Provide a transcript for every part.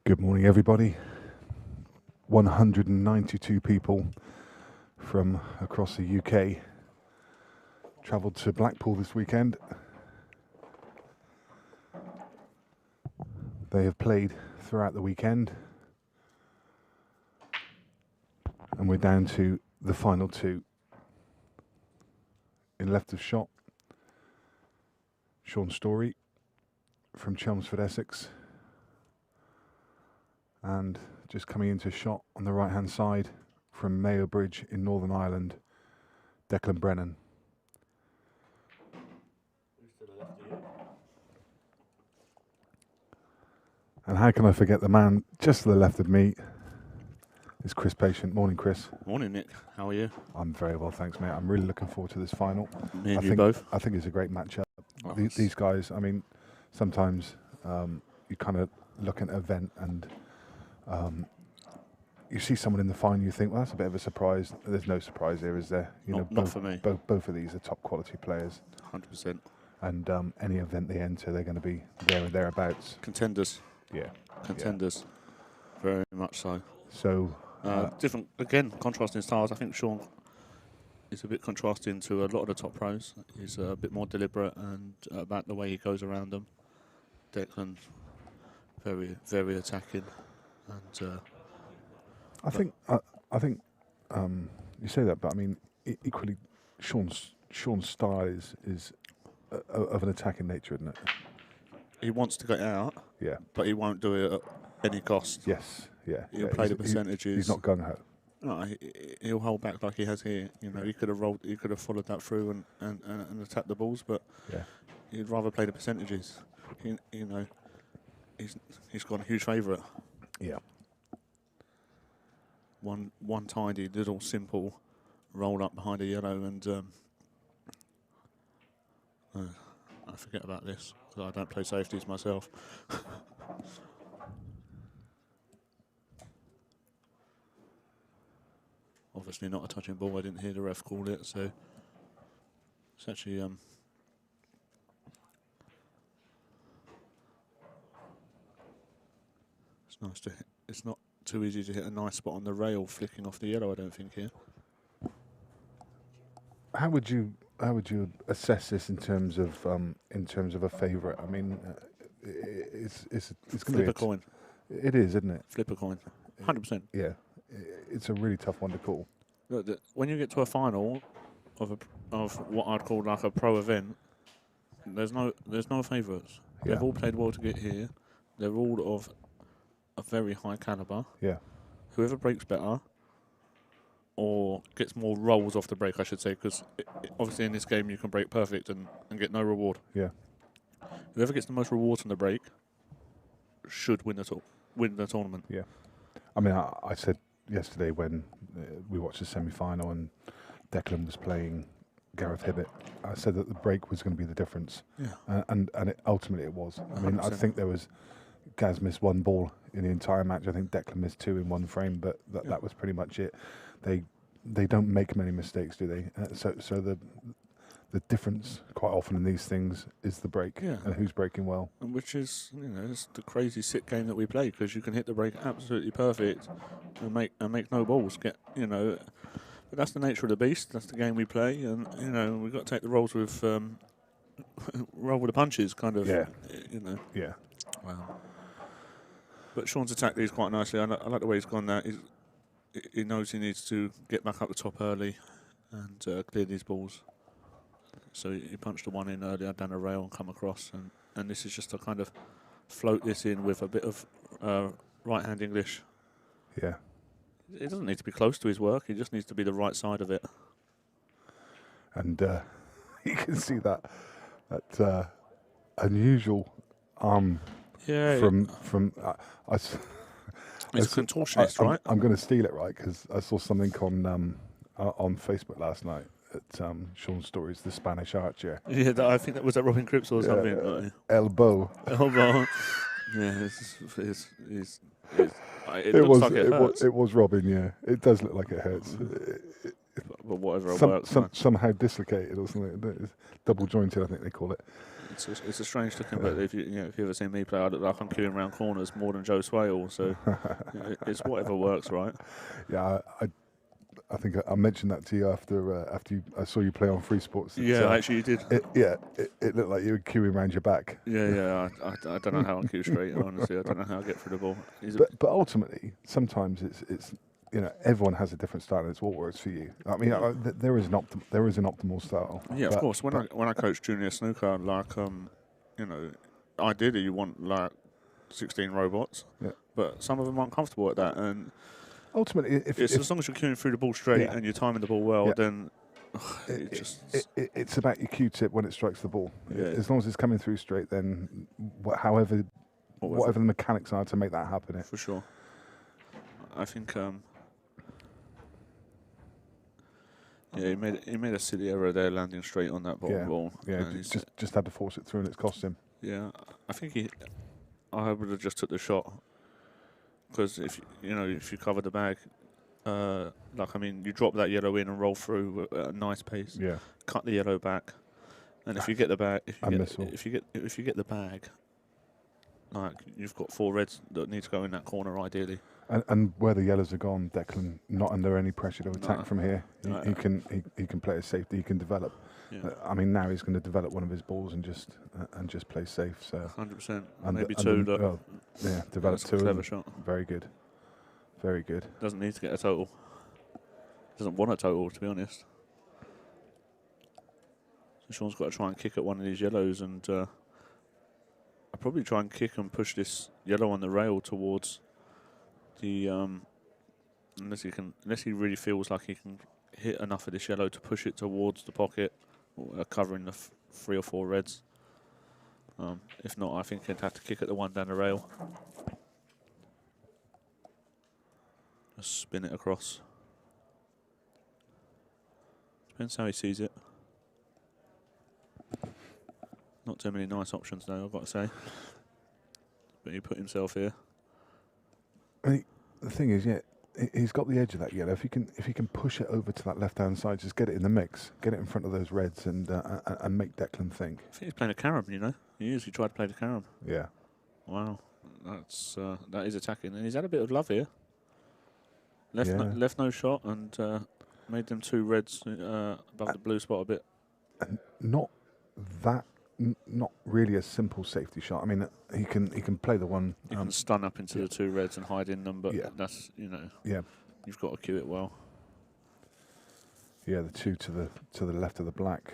Good morning, everybody. 192 people from across the UK travelled to Blackpool this weekend. They have played throughout the weekend, and we're down to the final two. In left of shot, Shaun Storry from Chelmsford, Essex. And just coming into shot on the right hand side from Mayo Bridge in Northern Ireland, Declan Brennan. And how can I forget the man just to the left of me is Chris Patient. Morning, Chris. Morning, Nick. How are you? I'm very well, thanks, mate. I'm really looking forward to this final. Me and you both. I think it's a great matchup. Oh, These guys, I mean, sometimes you kind of look at an event and you see someone in the final, you think, well, that's a bit of a surprise. There's no surprise here, is there? Not for me. Both of these are top quality players. 100%. And any event they enter, they're going to be there or thereabouts. Contenders. Yeah. Contenders. Yeah. Very much so. So different, again, contrasting styles. I think Shaun is a bit contrasting to a lot of the top pros. He's a bit more deliberate and about the way he goes around them. Declan, very, very attacking. And I think you say that, but I mean equally, Shaun's style is of an attacking nature, isn't it? he wants to get out. Yeah. But he won't do it at any cost. Yes. Yeah. He'll play the percentages. He's not gung ho. No, he'll hold back like he has here. You know, he could have rolled, he could have followed that through and attacked the balls, but he'd rather play the percentages. You know, he's got a huge favourite. Yeah. One tidy, little simple roll up behind a yellow, and I forget about this because I don't play safeties myself. Obviously not a touching ball. I didn't hear the ref call it, so it's actually it's nice to hit. It's not too easy to hit a nice spot on the rail flicking off the yellow, I don't think, here. How would you assess this in terms of a favourite? I mean, it's going to be Flip a coin. It is, isn't it? Flip a coin. 100%. Yeah, it's a really tough one to call. Look, when you get to a final of what I'd call like a pro event, there's no favourites. Yeah. They've all played well to get here. They're all of a very high calibre. Yeah. Whoever breaks better or gets more rolls off the break, I should say, because obviously in this game you can break perfect and get no reward. Yeah. Whoever gets the most rewards on the break should win the tournament. Yeah. I mean, I said yesterday when we watched the semi-final and Declan was playing Gareth Hibbett, I said that the break was going to be the difference. Yeah. And ultimately it was. I mean, 100%. I think there was Gaz missed one ball in the entire match. I think Declan missed two in one frame, but that was pretty much it. They don't make many mistakes, do they? So the difference quite often in these things is the break and who's breaking well. And which is, you know, it's the crazy sick game that we play, because you can hit the break absolutely perfect and make no balls. But that's the nature of the beast. That's the game we play, and you know we've got to take the rolls with roll with the punches, kind of. Yeah. You know. Yeah. Wow. But Shaun's attacked these quite nicely. I like the way he's gone. He knows he needs to get back up the top early and clear these balls. So he punched the one in earlier down the rail and come across, and this is just to kind of float this in with a bit of right-hand English. Yeah. It doesn't need to be close to his work. He just needs to be the right side of it. And you can see that unusual arm from it's contortionist, right? I'm going to steal it, right? Because I saw something on Facebook last night at Shaun Storry's The Spanish Archer. Yeah, I think that was at Robin Cripps or something. Elbow. Elbow. Yeah, it looks like it hurts. It was Robin. Yeah, it does look like it hurts. but whatever works. Somehow dislocated or something. It's double jointed, I think they call it. It's a strange looking, but if you ever seen me play, I look like I'm queuing around corners more than Joe Swale. So it's whatever works, right? Yeah, I think I mentioned that to you after I saw you play on Free Sports. Yeah, actually you did. It looked like you were queuing around your back. Yeah. I don't know how I queue straight. Honestly, I don't know how I get through the ball. But ultimately, sometimes it's everyone has a different style. And it's what works for you. I mean, there is an optimal style. Yeah, of course. When I coach junior snooker, like ideally you want like 16 robots. Yeah. But some of them aren't comfortable at that, and ultimately, as long as you're queuing through the ball straight and you're timing the ball well, then it's about your Q-tip when it strikes the ball. Yeah. As long as it's coming through straight, then whatever the mechanics are to make that happen. For sure. I think he made a silly error there, landing straight on that bottom ball. Yeah, just had to force it through, and it's cost him. Yeah, I think I would have just took the shot, because if you cover the bag, you drop that yellow in and roll through at a nice pace. Yeah. Cut the yellow back, and if you get the bag, if you get the bag, like you've got 4 reds that need to go in that corner ideally. And where the yellows are gone, Declan not under any pressure to attack from here. He can play as safety. He can develop. Yeah. I mean, now he's going to develop one of his balls and just play safe. So 100%, maybe 2. Develop 2. Clever shot. Very good. Very good. Doesn't need to get a total. Doesn't want a total, to be honest. So Shaun's got to try and kick at one of these yellows, and I'll probably try and kick and push this yellow on the rail towards the unless he really feels like he can hit enough of this yellow to push it towards the pocket, covering the 3 or 4 reds. If not, I think he'd have to kick at the one down the rail. Just spin it across. Depends how he sees it. Not too many nice options now, I've got to say. But he put himself here. The thing is, he's got the edge of that yellow. If he can push it over to that left-hand side, just get it in the mix, get it in front of those reds, and make Declan think. I think he's playing a carom. He usually tried to play the carom. Yeah. Wow, that is attacking, and he's had a bit of love here. Left no shot, and made them 2 reds above the blue spot a bit. And not really a simple safety shot. I mean, he can play the one. You can stun up into the 2 reds and hide in them, but that's you've got to cue it well. Yeah, the 2 to the left of the black.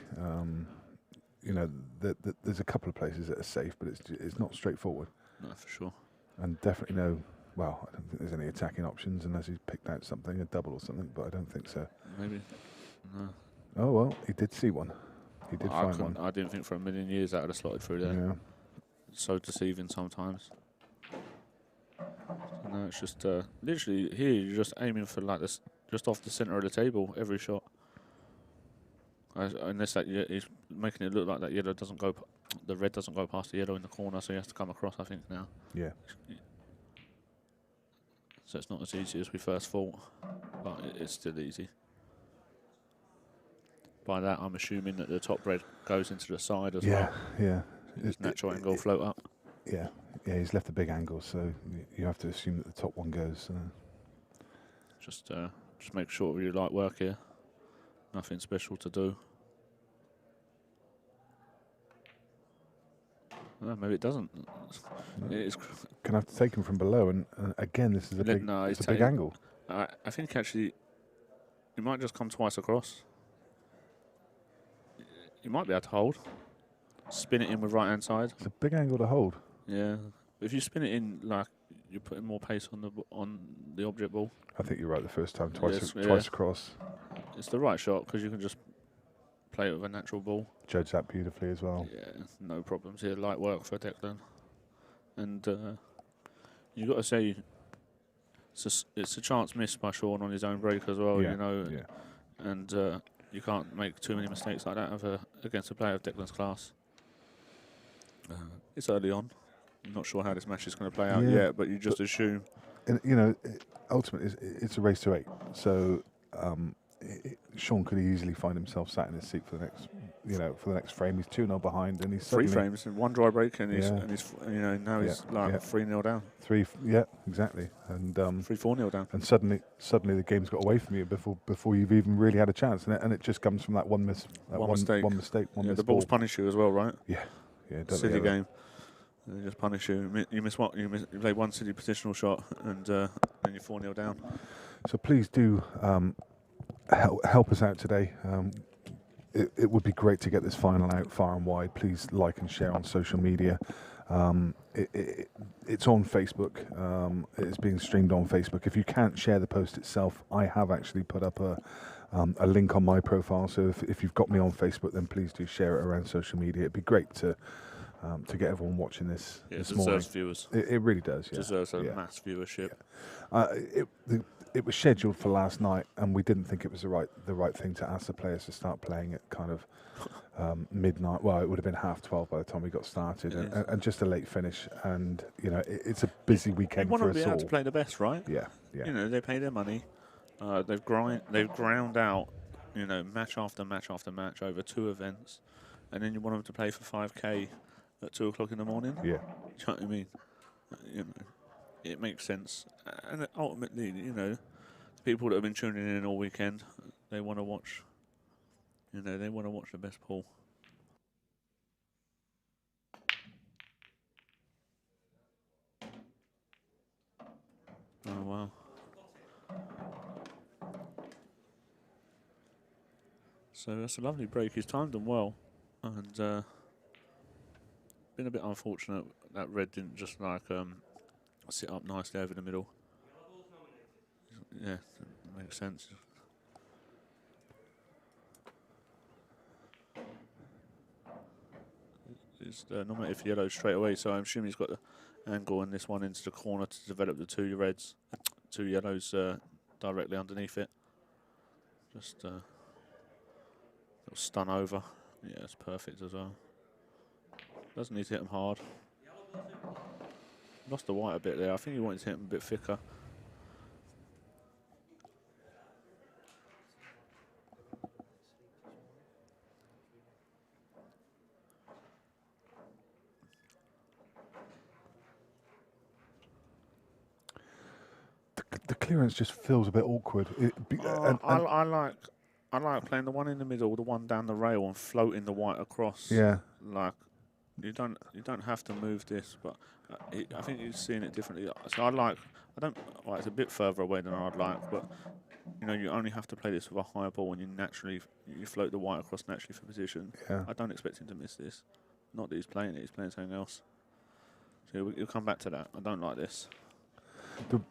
There's a couple of places that are safe, but it's not straightforward. No, for sure. And definitely no. Well, I don't think there's any attacking options unless he's picked out something, a double or something, but I don't think so. Maybe. No. Oh well, he did see one. He did find one. I didn't think for a million years that would have slotted through there. Yeah. So deceiving sometimes. No, it's just literally here you're just aiming for like this, just off the centre of the table every shot. Unless he's making it look like that yellow doesn't go, the red doesn't go past the yellow in the corner, so he has to come across. I think now. Yeah. So it's not as easy as we first thought, but it's still easy. By that, I'm assuming that the top red goes into the side as well. Yeah. His natural angle float up. Yeah, he's left a big angle, so you have to assume that the top one goes. Just make sure you like work here. Nothing special to do. Well, maybe it doesn't. No. It's gonna have to take him from below, and again, this is a big angle. I think actually, he might just come twice across. You might be able to hold. Spin it in with right hand side. It's a big angle to hold. Yeah, if you spin it in, like you're putting more pace on the object ball. I think you're right the first time. Twice across. It's the right shot because you can just play it with a natural ball. Judge that beautifully as well. Yeah, no problems here. Light work for Declan, and you got to say it's a chance missed by Shaun on his own break as well. Yeah. And you can't make too many mistakes like that against a player of Declan's class. It's early on. I'm not sure how this match is going to play out yet, but you just assume. And, ultimately, it's a race to 8. So Shaun could easily find himself sat in his seat for the next, for the next frame. He's 2-0 behind, and he's Three suddenly frames and one dry break, and he's, Yeah. now he's like 3-0 down. Exactly, and 3-4-0 down. and suddenly the game's got away from you before you've even really had a chance, and it just comes from that one mistake. The balls punish you as well, right? Yeah, Silly game. They just punish you. You miss what? You play one silly positional shot, and then you're 4-0 down. So please do help us out today. It would be great to get this final out far and wide. Please like and share on social media. It's on Facebook. It's being streamed on Facebook. If you can't share the post itself, I have actually put up a link on my profile. So if you've got me on Facebook, then please do share it around social media. It'd be great to get everyone watching this. Yeah, this it morning. deserves viewers. It really does. Yeah. Deserves a mass viewership. Yeah. It was scheduled for last night, and we didn't think it was the right thing to ask the players to start playing at kind of midnight. Well, it would have been 12:30 by the time we got started, and just a late finish. And it's a busy weekend for us all. Want to be able to play the best, right? Yeah. They pay their money. They've ground out, match after match after match over 2 events, and then you want them to play for 5K at 2 o'clock in the morning. Yeah. Do you know what I mean? It makes sense, and ultimately, the people that have been tuning in all weekend, they want to watch. They want to watch the best pool. Oh wow! So that's a lovely break. He's timed them well, and been a bit unfortunate that red didn't just sit up nicely over the middle. Yeah, that makes sense. He's nominated for yellow straight away, so I'm assuming he's got the angle in this one into the corner to develop the 2 yellows directly underneath it. Just little stun over. Yeah, it's perfect as well. Doesn't need to hit them hard. Lost the white a bit there. I think he wanted to hit them a bit thicker. The clearance just feels a bit awkward. I like playing the one in the middle, the one down the rail, and floating the white across. Yeah. Like you don't have to move this, but I think he's seeing it differently. So well, it's a bit further away than I'd like, but you only have to play this with a higher ball, and you float the white across naturally for position. Yeah. I don't expect him to miss this. Not that he's playing it; he's playing something else. So you'll come back to that. I don't like this.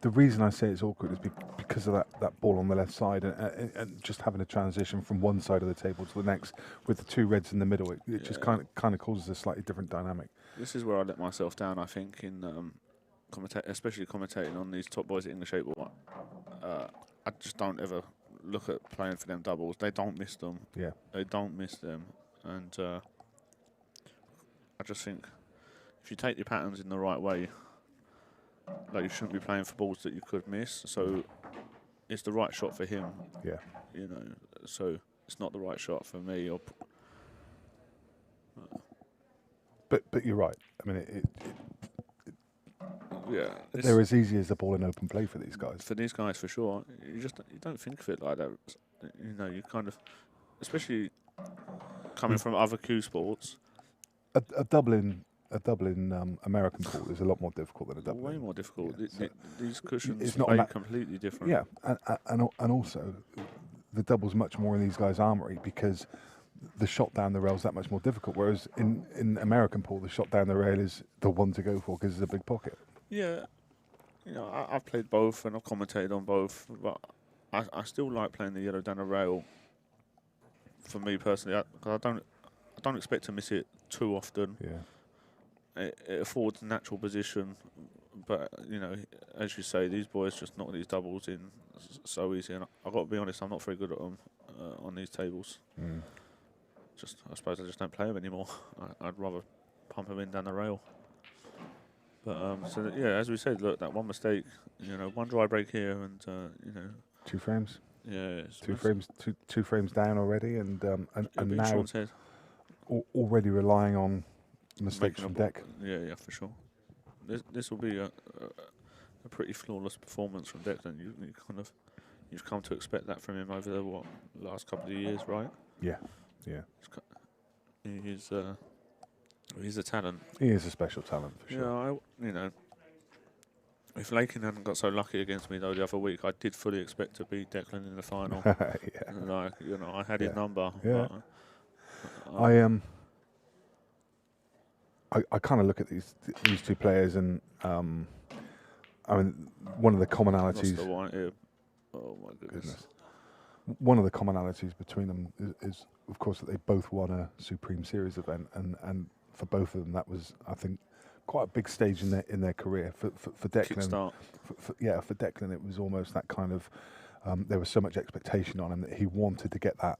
The reason I say it's awkward is because of that ball on the left side and just having a transition from one side of the table to the next with the 2 reds in the middle. It just kind of causes a slightly different dynamic. This is where I let myself down, I think, in especially commentating on these top boys at English 8 ball. I just don't ever look at playing for them doubles. They don't miss them. Yeah. They don't miss them. And I just think if you take your patterns in the right way, you shouldn't be playing for balls that you could miss. So it's the right shot for him. Yeah. So it's not the right shot for me. But you're right. I mean, yeah, they're as easy as the ball in open play for these guys. For these guys, for sure. You don't think of it like that. You kind of, especially coming from other Q sports. A Dublin American pool is a lot more difficult than a Dublin. Way more difficult. Yeah, these cushions not play completely different. Yeah, and also the double's much more in these guys' armoury because the shot down the rail is that much more difficult. Whereas in American pool, the shot down the rail is the one to go for because it's a big pocket. Yeah, I've played both and I've commentated on both, but I still like playing the yellow down the rail. For me personally, because I don't expect to miss it too often. Yeah. It affords natural position, but as you say, these boys just knock these doubles in so easy. And I've got to be honest, I'm not very good at them on these tables. Mm. I suppose I just don't play them anymore. I'd rather pump them in down the rail. But as we said, look, that one mistake, one dry break here, and 2 frames. Yeah, two frames down already, and now Shaun's head. Already relying on mistakes from deck. Yeah, for sure. This will be a pretty flawless performance from Declan. You've come to expect that from him over the last couple of years, right? Yeah. He's a talent. He is a special talent for sure. Yeah, if Lakin hadn't got so lucky against me though the other week, I did fully expect to beat Declan in the final. Yeah. Like, I had his number. Yeah. I kind of look at these two players, and I mean, one of the commonalities. That's the one here. Oh my goodness. One of the commonalities between them is, of course, that they both won a Supreme Series event, and for both of them, that was, I think, quite a big stage in their career. For Declan, for Declan, it was almost that kind of. There was so much expectation on him that he wanted to get that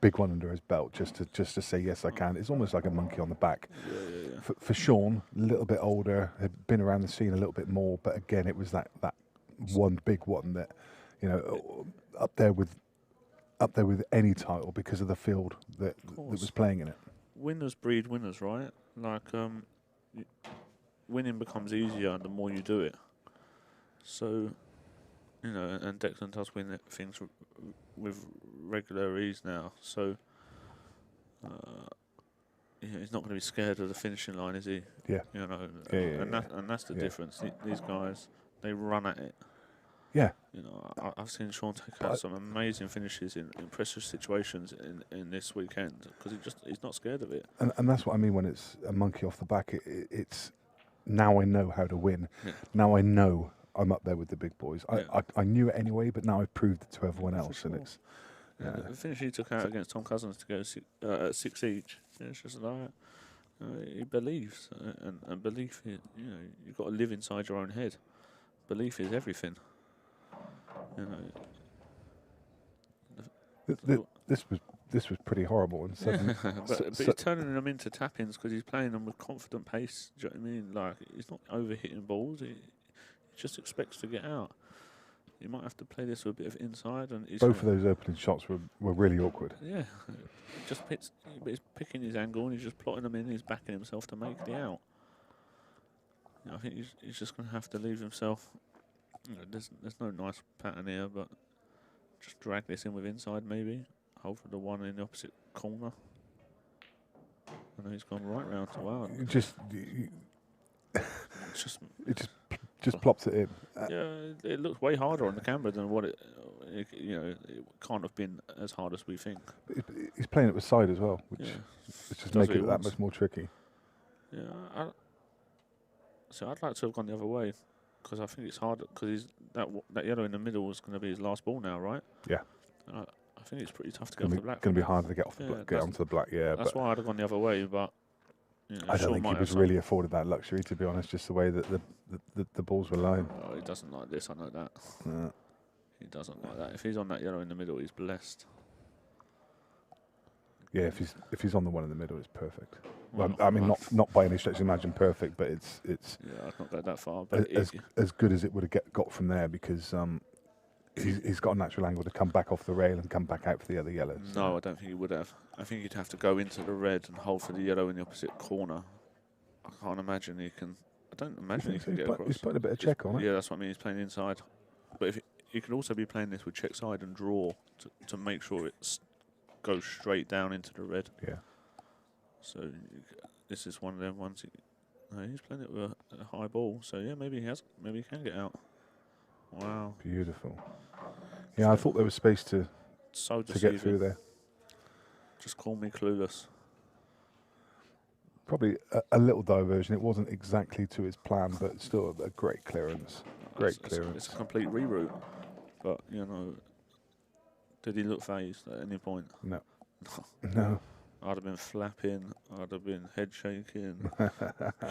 big one under his belt, just to say yes, I can. It's almost like a monkey on the back. Yeah. For Shaun, a little bit older, had been around the scene a little bit more, but again, it was that one big one that, up there with any title because of the field that was playing in it. Winners breed winners, right? Like, winning becomes easier the more you do it. So, and Declan does win things with regular ease now. So, he's not going to be scared of the finishing line, is he? Yeah. And that's the difference. These guys, they run at it. Yeah. I've seen Shaun take out some amazing finishes in pressure situations in this weekend because he's not scared of it. And that's what I mean when it's a monkey off the back. It's now I know how to win. Yeah. Now I know I'm up there with the big boys. I knew it anyway, but now I've proved it to everyone else, sure. and it's. The finish he took out against Tom Cousins to go at 6 each. It's just like he believes, and belief. You've got to live inside your own head. Belief is everything. This was pretty horrible, and suddenly, but he's turning them into tap-ins because he's playing them with confident pace. Do you know what I mean? Like, he's not over-hitting balls. He just expects to get out. You might have to play this with a bit of inside. And both of those opening shots were really awkward. Yeah, but he's picking his angle and he's just plotting them in. He's backing himself to make the out. I think he's just going to have to leave himself. There's no nice pattern here, but just drag this in with inside maybe. Hold for the one in the opposite corner. And he's gone right round to wow. Just plops it in. Yeah, it looks way harder on the camera than what it can't have been as hard as we think. He's playing it with side as well, which just makes it that much more tricky. Yeah, so I'd like to have gone the other way because I think it's harder because that yellow in the middle is going to be his last ball now, right? Yeah. I think it's pretty tough to get off the black. It's going to be harder to get onto the black. Yeah, that's why I'd have gone the other way, but. I don't think he was really afforded that luxury, to be honest, just the way that the balls were lying. Oh, he doesn't like this, I know that. He doesn't like that. If he's on that yellow in the middle, he's blessed. Yeah, if he's on the one in the middle, it's perfect. Well, I mean, not by any stretch of imagination perfect, but it's. Yeah, I've not got that far. But as good as it would have got from there, because he's got a natural angle to come back off the rail and come back out for the other yellow. So. No, I don't think he would have. I think he'd have to go into the red and hold for the yellow in the opposite corner. I can't imagine he can. I don't imagine he can get across. He's putting a bit of check on it. Yeah, that's what I mean. He's playing inside, but if he could also be playing this with check side and draw to make sure it goes straight down into the red. Yeah. So this is one of them ones. He's playing it with a high ball. So yeah, maybe he can get out. Wow. Beautiful. Yeah, I thought there was space to get through there. Just call me clueless. Probably a little diversion. It wasn't exactly to his plan, but still a great clearance. It's a complete reroute. But, did he look phased at any point? No. No. I'd have been flapping. I'd have been head shaking.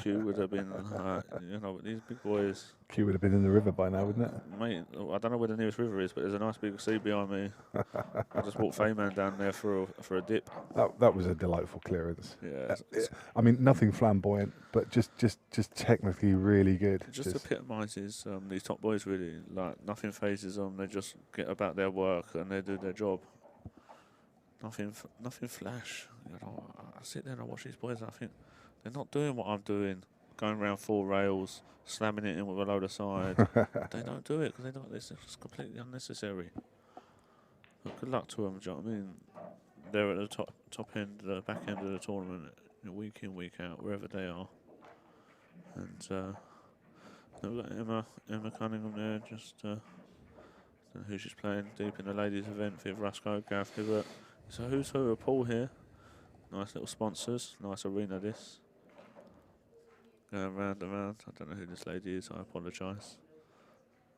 Q would have been, these big boys. Q would have been in the river by now, wouldn't it? Mate, I don't know where the nearest river is, but there's a nice big sea behind me. I just walked Fayman down there for a dip. That was a delightful clearance. Yeah. I mean, nothing flamboyant, but just technically really good. It just epitomises these top boys, really. Like, nothing phases them. They just get about their work and they do their job. Nothing flash. I sit there and I watch these boys and I think they're not doing what I'm doing, going around 4 rails, slamming it in with a load of side. They don't do it because it's just completely unnecessary. But good luck to them. Do you know what I mean? They're at the top end, the back end of the tournament, week in, week out, wherever they are. And we've got Emma Cunningham there, just don't know who she's playing, deep in the ladies' event, Viv Rusco, Gareth Hibbert. So who's who? A Paul here. Nice little sponsors. Nice arena this. Going round and round. I don't know who this lady is. I apologise.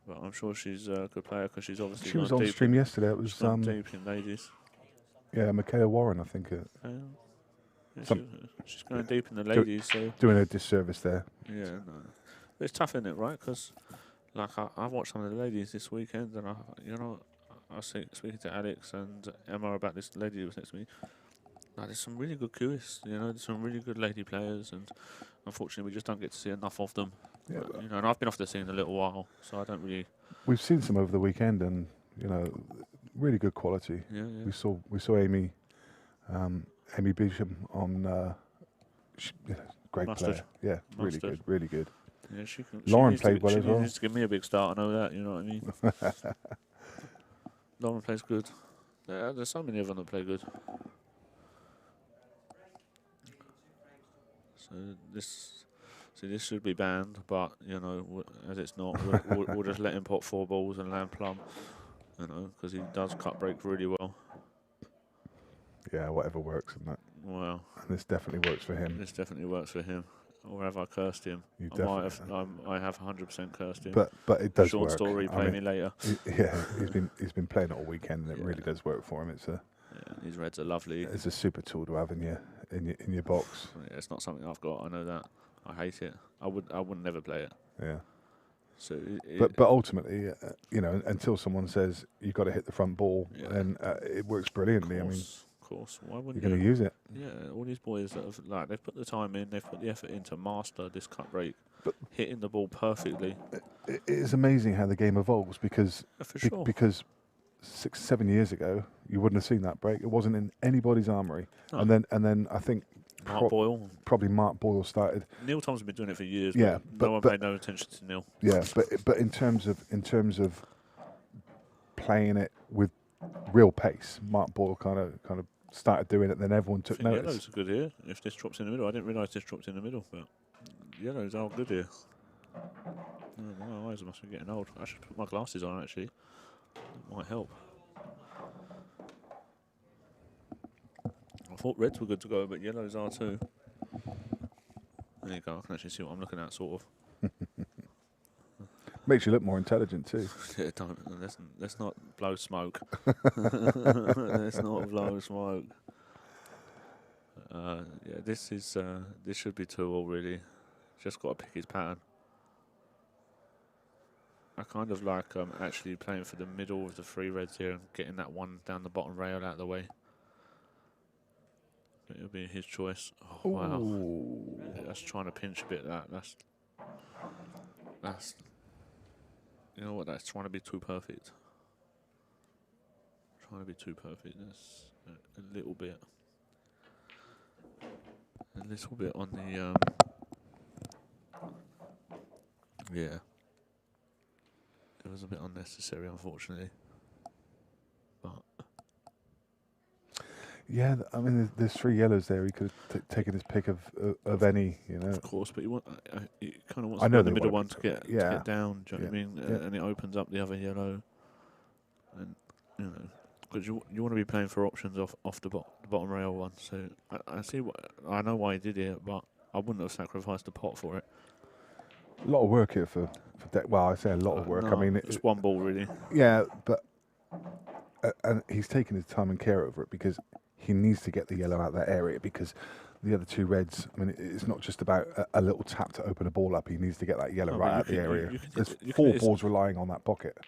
But I'm sure she's a good player because she's obviously. She was on stream yesterday. It was deep in ladies. Yeah, Michaela Warren, I think. Yeah, she's going deep in the ladies. So doing a disservice there. Yeah, no. But it's tough, isn't it? Right? Because like I watched some of the ladies this weekend, and I was speaking to Alex and Emma about this lady who was next to me. Like, there's some really good QS, there's some really good lady players, and unfortunately we just don't get to see enough of them. Yeah, and I've been off the scene a little while, so I don't really. We've seen some over the weekend, and really good quality. Yeah. We saw Amy Beesham on. Great Mustard. player. Yeah, Mustard. really good. Yeah, she can. Lauren played well as well. She needs to give me a big start. I know that. You know what I mean. Lauren plays good. There's so many of them that play good. So this should be banned, but as it's not, we'll just let him pot 4 balls and land plumb, because he does cut break really well. Yeah, whatever works in that. Well, and this definitely works for him. This definitely works for him. Or have I cursed him? I have 100% cursed him. But it does Shaun work. Storry, play me later. He's been playing it all weekend, and it really does work for him. These reds are lovely. It's a super tool to have in your box. Yeah, it's not something I've got. I know that. I hate it. I would never play it. Yeah. So, but ultimately, until someone says you've got to hit the front ball, then it works brilliantly. Of course. Why wouldn't you? You're going to use it. Yeah, all these boys that have they've put the time in, they've put the effort in to master this cut break, hitting the ball perfectly. It is amazing how the game evolves because because 6-7 years ago you wouldn't have seen that break. It wasn't in anybody's armoury, and then I think probably Mark Boyle started. Neil Thompson's been doing it for years. Yeah, but no one paid no attention to Neil. Yeah, but in terms of playing it with real pace, Mark Boyle kind of started doing it. Then everyone took notice. Yellows are good here. If this drops in the middle, I didn't realise this dropped in the middle, but yellows are good here. Oh, my eyes must be getting old. I should put my glasses on actually. That might help. I thought reds were good to go, but yellows are too. There you go. I can actually see what I'm looking at, sort of. Makes you look more intelligent too. Yeah, let's not blow smoke. Let's not blow smoke. This should be 2-all really. Just got to pick his pattern. I kind of like actually playing for the middle of the 3 reds here and getting that one down the bottom rail out of the way. It'll be his choice. Oh, wow. Yeah, that's trying to pinch a bit. That's. You know what? That's trying to be too perfect. Trying to be too perfect. That's a little bit. A little bit on the. Yeah. It was a bit unnecessary, unfortunately. But. Yeah, I mean, there's 3 yellows there. He could have taken his pick of any, Of course, but you kind of wants the middle one to get down. Do you know what I mean? Yeah. And it opens up the other yellow. And because you want to be playing for options off the bottom rail one. So I know why he did it, but I wouldn't have sacrificed the pot for it. A lot of work here for well, I say a lot of work. No, I mean, it's one ball really. Yeah, but and he's taken his time and care over it because he needs to get the yellow out of that area, because the other two reds, I mean, it's not just about a little tap to open a ball up. He needs to get that yellow right out of the area. There's 4 balls relying on that pocket.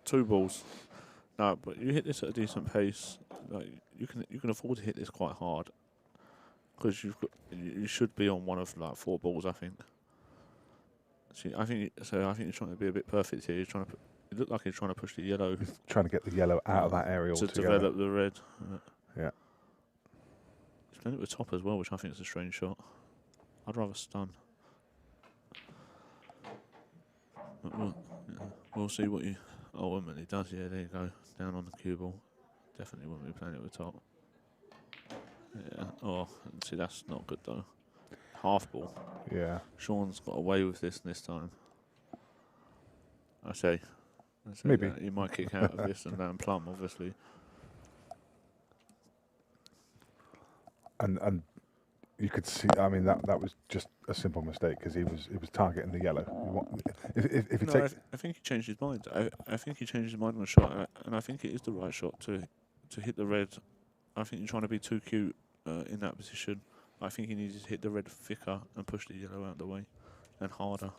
2 balls. No, but you hit this at a decent pace. Like, you can afford to hit this quite hard, because you should be on one of like 4 balls, I think. So I think you're trying to be a bit perfect here. It looked like you're trying to push the yellow. He's trying to get the yellow out of that area to altogether. develop the red. Yeah. He's playing it with top as well, which I think is a strange shot. I'd rather stun. But we'll see what he ultimately does. Yeah, there you go. Down on the cue ball. Definitely wouldn't be playing it with top. Yeah. Oh, see, that's not good though. Half ball. Yeah. Shaun's got away with this time. I say Maybe. He might kick out of this and down plumb, obviously. And you could see. I mean, that was just a simple mistake, because he was targeting the yellow. If he takes, I think he changed his mind. I think he changed his mind on the shot, and I think it is the right shot to hit the red. I think you're trying to be too cute in that position. I think he needs to hit the red thicker and push the yellow out of the way and harder.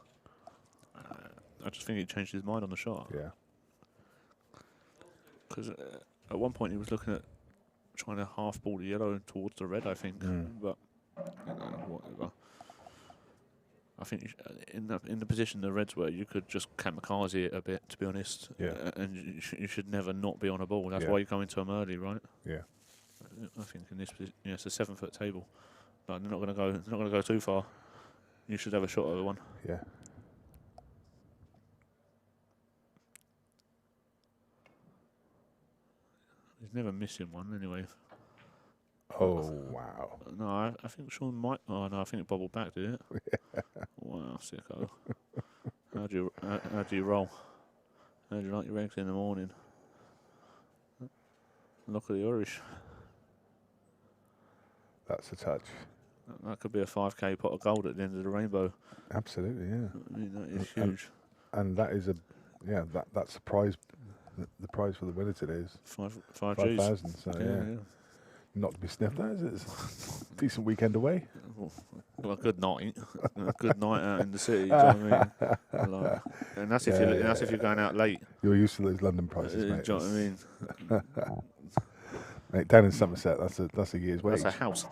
I just think he changed his mind on the shot. Yeah. Because at one point he was looking at trying to half ball the yellow towards the red, I think. But whatever. I think in the position the Reds were, you could just kamikaze it a bit, to be honest. Yeah. And you should never not be on a ball. That's why you come into them early, right? Yeah. I think in this position, it's a 7-foot table. Like, they're not going to go too far. You should have a shot over one. Yeah. He's never missing one anyway. Oh wow! No, I think Shaun might. Oh no, I think it bobbled back, did it? Wow, sicko. How do you roll? How do you like your eggs in the morning? Look at the Irish. That's a touch. That could be a 5k pot of gold at the end of the rainbow. Absolutely, yeah. I mean, that is huge. And that is that's the prize. The prize for the winner today is 5,000. So yeah. Not to be sniffed at, is it? It's a decent weekend away. Well, a good night. A good night out in the city, do you know what I mean? Like, and that's if you're going out late. You're used to those London prices, mate. Do you know what I mean? Mate, down in Somerset, that's a year's wage. That's a house.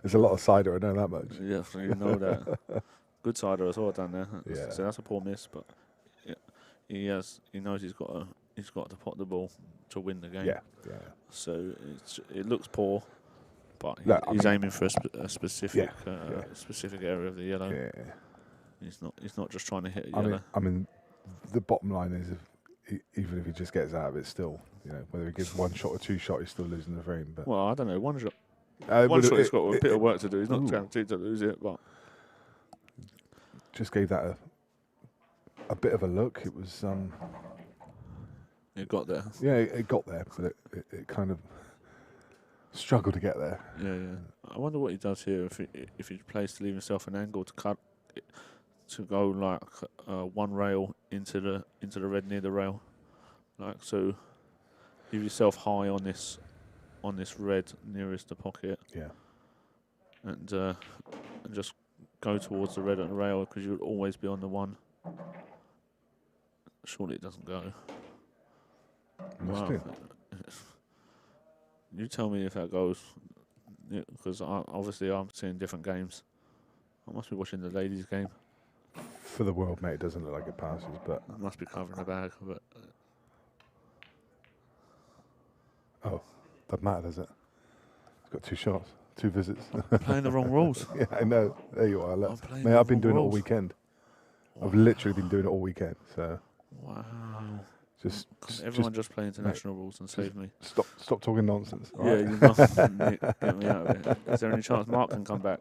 There's a lot of cider, I know that much. Yeah, you know that. Good cider as well down there. Yeah. So that's a poor miss, but yeah, he knows he's got to pot the ball to win the game. Yeah, yeah. So it looks poor, but he's aiming for a specific specific area of the yellow. Yeah. He's not just trying to hit a yellow. I mean, the bottom line is, even if he just gets out of it, still, whether he gives one shot or 2 shots, he's still losing the frame. But well, I don't know. One shot. One shot, he's got a bit of work to do. He's not guaranteed to lose it, but just gave that a bit of a look. It was. It got there. Yeah, it got there, but it kind of struggled to get there. Yeah. I wonder what he does here if he plays to leave himself an angle to cut it, to go like one rail into the red near the rail, like so. Leave yourself high on this red nearest the pocket. Yeah. And just go towards the red on the rail, because you'll always be on the one. Surely it doesn't go. Must do. You tell me if that goes, because obviously I'm seeing different games. I must be watching the ladies' game. For the world, mate, it doesn't look like it passes, but I must be covering a bag. But doesn't matter, does it? It's got 2 shots, 2 visits. I'm playing the wrong rules. Yeah, I know. There you are. Mate, I've been doing it all weekend. Wow. I've literally been doing it all weekend. So. Wow. Everyone just play international rules and save me. Stop talking nonsense. Yeah, right? you must get me out of it. Is there any chance Mark can come back?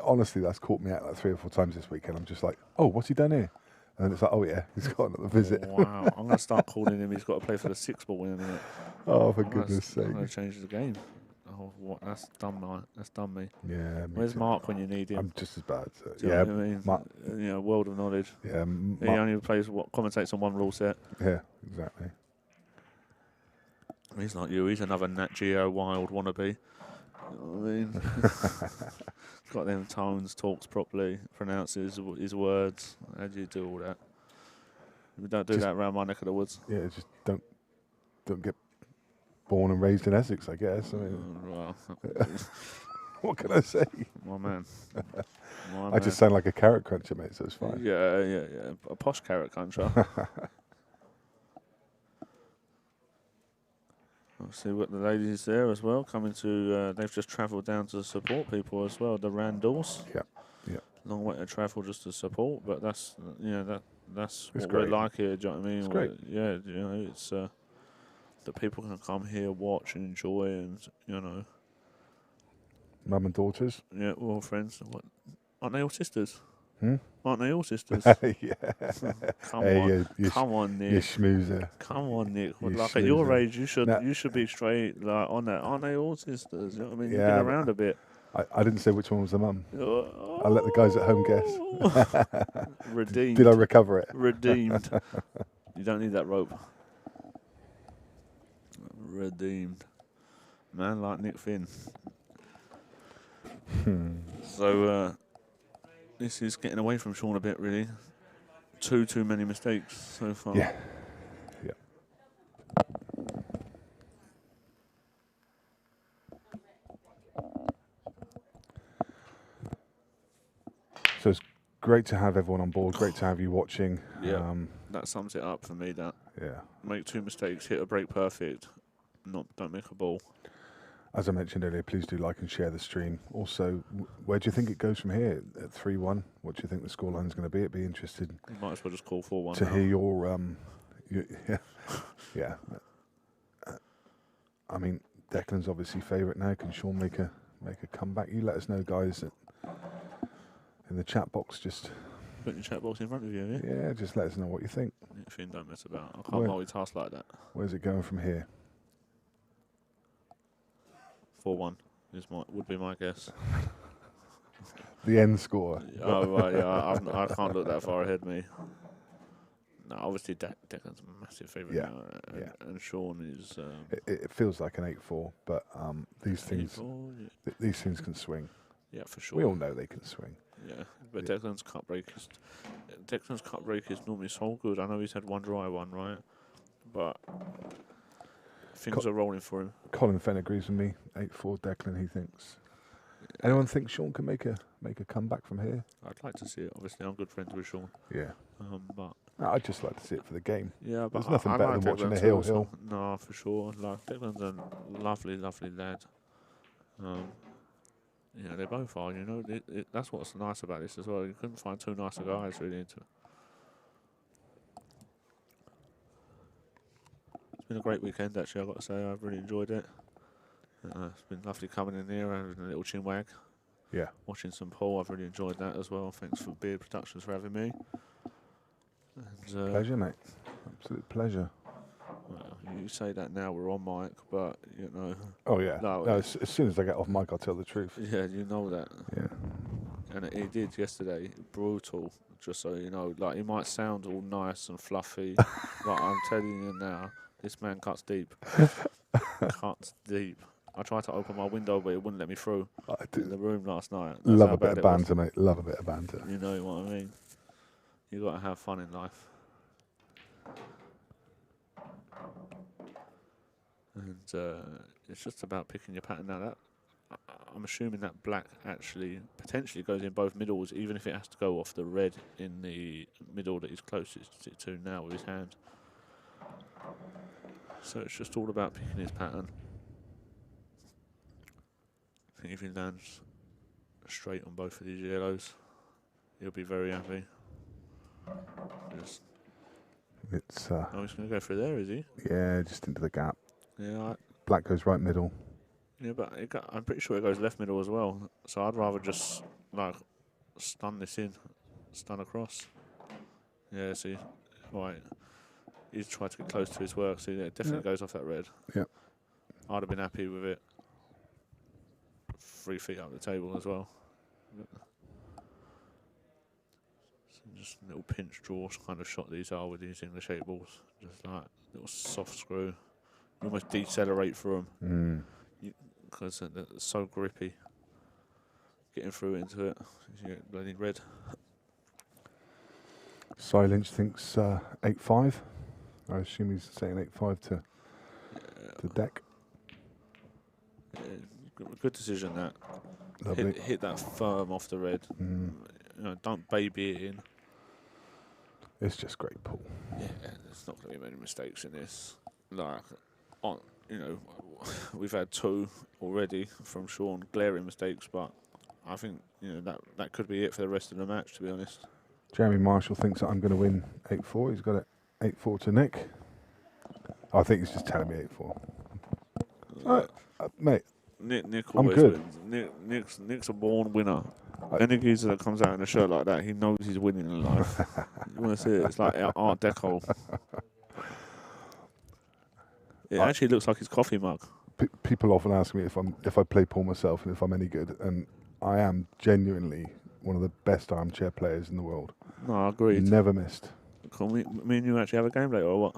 Honestly, that's caught me out like 3 or 4 times this weekend. I'm just like, oh, what's he done here? And it's like, oh yeah, he's got another visit. Wow, I'm going to start calling him. He's got to play for the 6 ball in a minute. Oh, for goodness sake. I'm going to change the game. Oh, what? That's done, man. That's done me. Yeah. Where's Mark when you need him? I'm just as bad. So. Do you know what I mean? Mark, world of knowledge. Yeah. He only commentates on one rule set. Yeah, exactly. He's like you. He's another Nat Geo wild wannabe. You know what I mean? Got them tones, talks properly, pronounces his words. How do you do all that? We don't do that around my neck of the woods. Yeah, just don't get born and raised in Essex, I guess. I mean, Well, what can I say? my man. I just sound like a carrot cruncher, mate, so it's fine. Yeah. A posh carrot cruncher. See what the ladies there as well coming to. They've just travelled down to support people as well. The Randalls. Yeah. Long way to travel just to support, but that's that's It's what great. we're like here. Do you know what I mean? It's great. Yeah, you know, it's that people can come here, watch and enjoy, and you know. Mum and daughters. Yeah, we're all friends. What? Aren't they all sisters? Hmm? Aren't they all sisters? Yeah. Come Hey, on, you come on, You Nick. schmoozer. Come on, Nick. You Like at your snoozer. age, you should be straight like on that. Aren't they all sisters? You know what I mean? You've Yeah, been but around a bit. I didn't say which one was the mum. Oh, I'll let the guys at home guess. Redeemed. Did I recover it? Redeemed. You don't need that rope. Redeemed. Man like Nick Finn. So this is getting away from Shaun a bit, really. Too many mistakes so far. Yeah. So it's great to have everyone on board. Great to have you watching. Yeah. That sums it up for me. That Yeah. make 2 mistakes, hit a break perfect, don't make a ball. As I mentioned earlier, please do like and share the stream. Also, where do you think it goes from here at 3-1? What do you think the scoreline is going to be? I'd be interested You might as well just call 4-1 to now. hear your yeah. I mean, Declan's obviously favourite now. Can Shaun make a comeback? You let us know, guys, in the chat box. Just Put your chat box in front of you, yeah? yeah, just let us know what you think. Nick Finn, don't mess about. I can't multitask like that. Where's it going from here? 4-1 would be my guess. The end score. Oh, right, yeah, I can't look that far ahead, me. No, obviously Declan's a massive favourite Yeah, now, and Shaun is... It feels like an 8-4, but these things 8-4, yeah. these things can swing. Yeah, for sure. We all know they can swing. Yeah, but Yeah. Declan's cut break is normally so good. I know he's had one dry one, right? But things are rolling for him. Colin Fenn agrees with me. 8-4 Declan, he thinks. Anyone think Shaun can make a comeback from here? I'd like to see it. Obviously, I'm good friends with Shaun. Yeah. But No, I'd just like to see it for the game. yeah, but There's nothing I better like than watching Declan a too, hill. so- No, for sure. Like Declan's a lovely, lovely lad. Yeah, they both are. You know, that's what's nice about this as well. You couldn't find 2 nicer guys really. It's been a great weekend actually. I've got to say, I've really enjoyed it. It's been lovely coming in here and having a little chinwag. Yeah. Watching some pool, I've really enjoyed that as well. Thanks for Beard Productions for having me. And, Pleasure, mate. Absolute pleasure. well, you say that now we're on mic, but you know. Oh, yeah. No, As soon as I get off mic, I'll tell the truth. Yeah, you know that. Yeah. And he did yesterday. Brutal, just so you know. Like, he might sound all nice and fluffy, but I'm telling you now, this man cuts deep. Cuts deep. I tried to open my window, but it wouldn't let me through I in the do room last night. That's love how a bit bad of it was. banter, mate. Love a bit of banter. You know what I mean? You got to have fun in life. And it's just about picking your pattern. Now that I'm assuming that black actually potentially goes in both middles, even if it has to go off the red in the middle that he's closest to now with his hand. So it's just all about picking his pattern. I think if he lands straight on both of these yellows, he'll be very happy. Just It's oh, he's going to go through there, is he? yeah, just into the gap. Yeah, Black goes right middle. yeah, but I'm pretty sure it goes left middle as well. So I'd rather just like stun this in, stun across. Yeah, see, right. He's tried to get close to his work, so yeah, it definitely goes off that red. Yep. I'd have been happy with it 3 feet up the table as well. So just little pinch draw kind of shot these are with these English 8 balls. Just like little soft screw. you almost decelerate through them Mm. because they're so grippy. Getting through into it, you get bloody red. Cy Lynch thinks 8-5. I assume he's saying 8-5 to deck. Yeah, good decision that. Lovely. Hit that firm off the red. Mm. You know, don't baby it in. It's just great pull. Yeah, there's not going to be many mistakes in this. Like, we've had 2 already from Shaun, glaring mistakes, but I think that could be it for the rest of the match, to be honest. Jeremy Marshall thinks that I'm going to win 8-4. He's got it 8-4 to Nick. I think he's just telling me 8-4. Mate, Nick I'm always good. wins. Nick's a born winner. Any geezer that comes out in a shirt like that, he knows he's winning in life. You want to see it? It's like Art Deco. It actually looks like his coffee mug. People often ask me if I play pool myself and if I'm any good, and I am genuinely one of the best armchair players in the world. No, I agree. Never missed. Can me and you actually have a game later or what?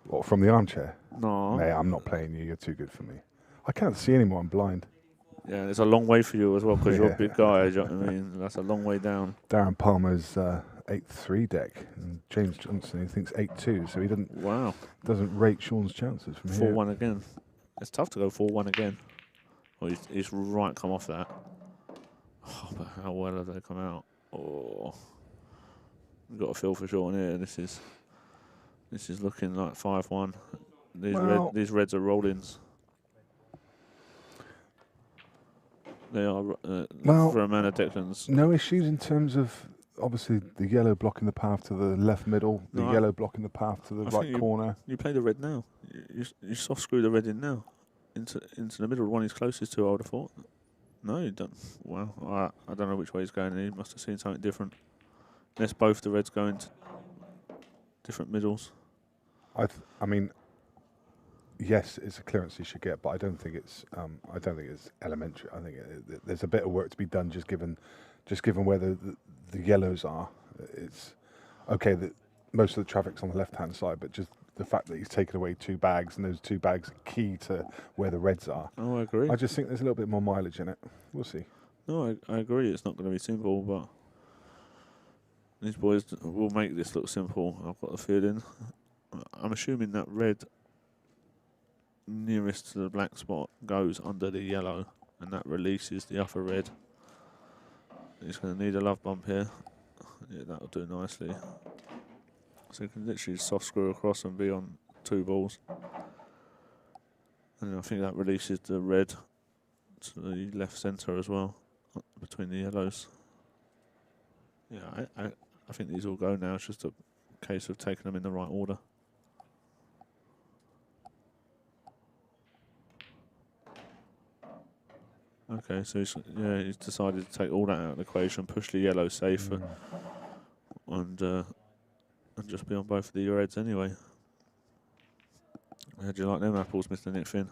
What, from the armchair? No. Mate, I'm not playing you. You're too good for me. I can't see anymore. I'm blind. Yeah, it's a long way for you as well because you're a Yeah. big guy. Do you know what I mean? That's a long way down. Darren Palmer's 8-3 deck, and James Johnson he thinks 8-2, so he doesn't rate Shaun's chances from here. 4-1 again. It's tough to go 4-1 again. Well, he's right come off that. Oh, but how well have they come out? Oh, we've got a feel for Shaun here. This is looking like 5-1. These reds are roll-ins. They are for a man of Declan's. No issues in terms of obviously the yellow blocking the path to the left middle, the yellow blocking the path to the right corner. You play the red now. You soft screw the red in now into the middle. The one he's closest to, I would have thought. No, you don't. Well, I don't know which way he's going. He must have seen something different. Unless both the reds go into different middles. I mean, yes, it's a clearance he should get, but I don't think it's elementary. I think there's a bit of work to be done just given where the yellows are. It's okay that most of the traffic's on the left-hand side, but just the fact that he's taken away 2 bags and those 2 bags are key to where the reds are. Oh, I agree. I just think there's a little bit more mileage in it. We'll see. No, I agree. It's not going to be simple, but these boys will make this look simple. I've got the feeling. I'm assuming that red nearest to the black spot goes under the yellow, and that releases the upper red. He's going to need a love bump here. Yeah, that'll do nicely. So you can literally soft screw across and be on 2 balls. And I think that releases the red to the left centre as well, between the yellows. Yeah, I think these all go now. It's just a case of taking them in the right order. Okay, so he's decided to take all that out of the equation, push the yellow safer, and just be on both of the reds anyway. How do you like them apples, Mr. Nick Finn?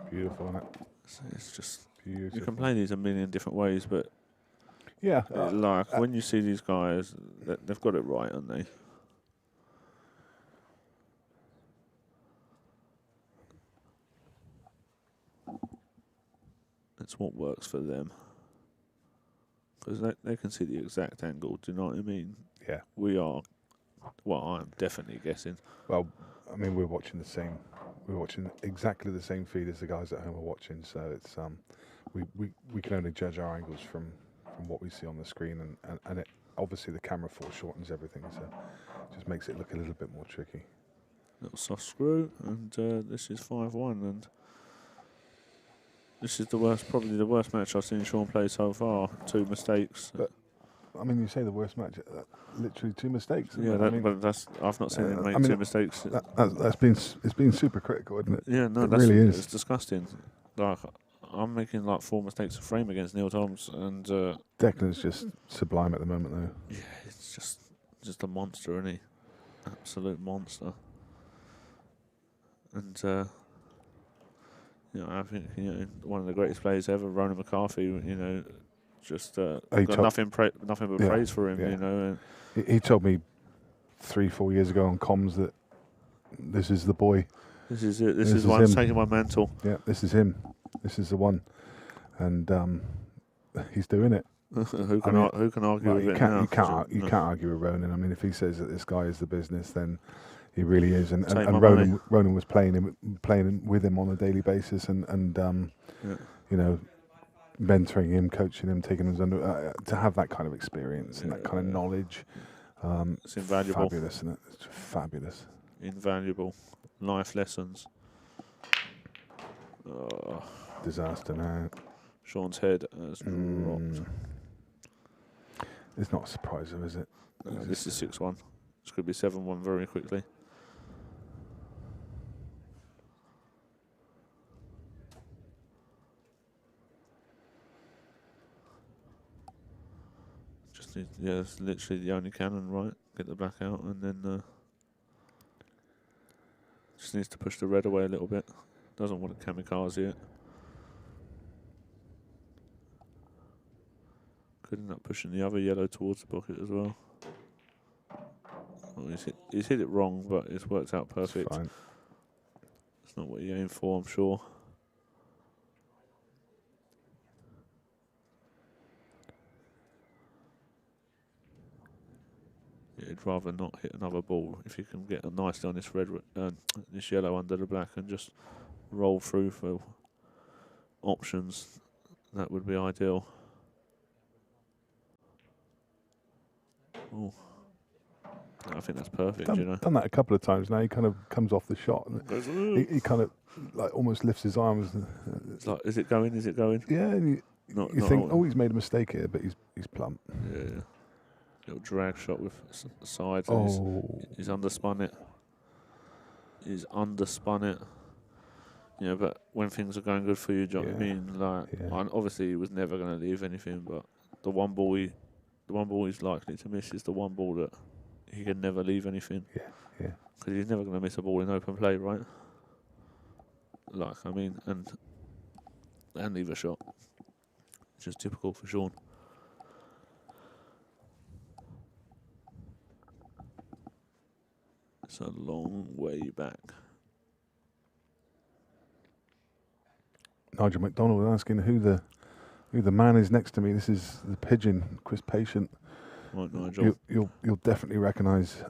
Beautiful, isn't it? It's just Beautiful. you can play these a million different ways, but yeah, when you see these guys, they've got it right, haven't they? It's what works for them. Because they can see the exact angle, do you know what I mean? Yeah. We are, well, I'm definitely guessing. Well, I mean, we're watching exactly the same feed as the guys at home are watching, so it's we can only judge our angles from what we see on the screen, and it obviously the camera foreshortens everything, so it just makes it look a little bit more tricky. Little soft screw, and this is 5-1, and this is probably the worst match I've seen Shaun play so far. 2 mistakes. But I mean, you say the worst match, literally 2 mistakes. Yeah, but I've not seen him make 2 mistakes. It's been super critical, isn't it? Yeah, no, it really is. It's disgusting. Like, I'm making like 4 mistakes a frame against Neil Toms, and Declan's just sublime at the moment, though. Yeah, it's just a monster, isn't he? Absolute monster. And I think one of the greatest players ever, Ronan McCarthy. Just got nothing but praise for him. Yeah. He told me 3-4 years ago on comms that this is the boy. This is it. This is why I'm taking my mantle. Yeah, this is him. This is the one, and he's doing it. Who can argue with it now? You can't argue with Ronan. I mean, if he says that this guy is the business, then he really is. And Ronan was playing with him on a daily basis, and you know, mentoring him, coaching him, taking him under to have that kind of experience and that kind of knowledge. It's invaluable. Fabulous, isn't it? It's fabulous. Invaluable life lessons. Disaster now. Shaun's head has dropped. It's not a surprise, though, is it? This is 6-1. This could be 7-1 very quickly. Just need, it's literally the only cannon, right? Get the black out, and then just needs to push the red away a little bit. Doesn't want to kamikaze it. Could end up pushing the other yellow towards the bucket as well. Well, he's hit it wrong, but it's worked out perfect. It's fine. It's not what he aimed for, I'm sure. Yeah, he'd rather not hit another ball if you can get a nicely on this this yellow under the black and just roll through for options. That would be ideal. Oh, I think that's perfect. Done that a couple of times now. He kind of comes off the shot and he kind of like almost lifts his arms. It's like, is it going? Is it going? Yeah, and you think, oh, he's made a mistake here, but he's plump. Yeah, little drag shot with sides. He's underspun it. He's underspun it. Yeah, but when things are going good for you, do you know what I mean? Like, obviously he was never going to leave anything, but the one ball he's likely to miss is the one ball that he can never leave anything. Yeah. Because he's never going to miss a ball in open play, right? Like, I mean, and leave a shot. It's just typical for Shaun. It's a long way back. Nigel McDonald was asking who the man is next to me. This is the pigeon, Chris Patient. Right, Nigel. You'll definitely recognise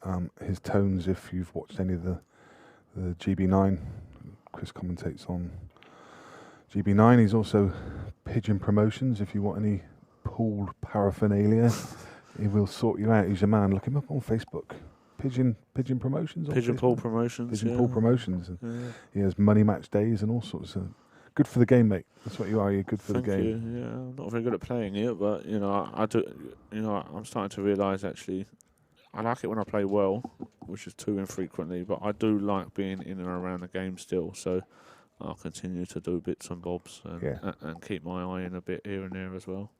his tones if you've watched any of the GB9. Chris commentates on GB9. He's also Pigeon Promotions. If you want any pool paraphernalia, he will sort you out. He's your man. Look him up on Facebook. Pigeon Promotions. Pigeon Pool Promotions. Pigeon Pool Promotions. And he has money match days and all sorts of. Good for the game, mate. That's what you are. You're good for the game. You. Yeah, I'm not very good at playing it, but I do. I'm starting to realise actually, I like it when I play well, which is too infrequently. But I do like being in and around the game still. So I'll continue to do bits and bobs and keep my eye in a bit here and there as well.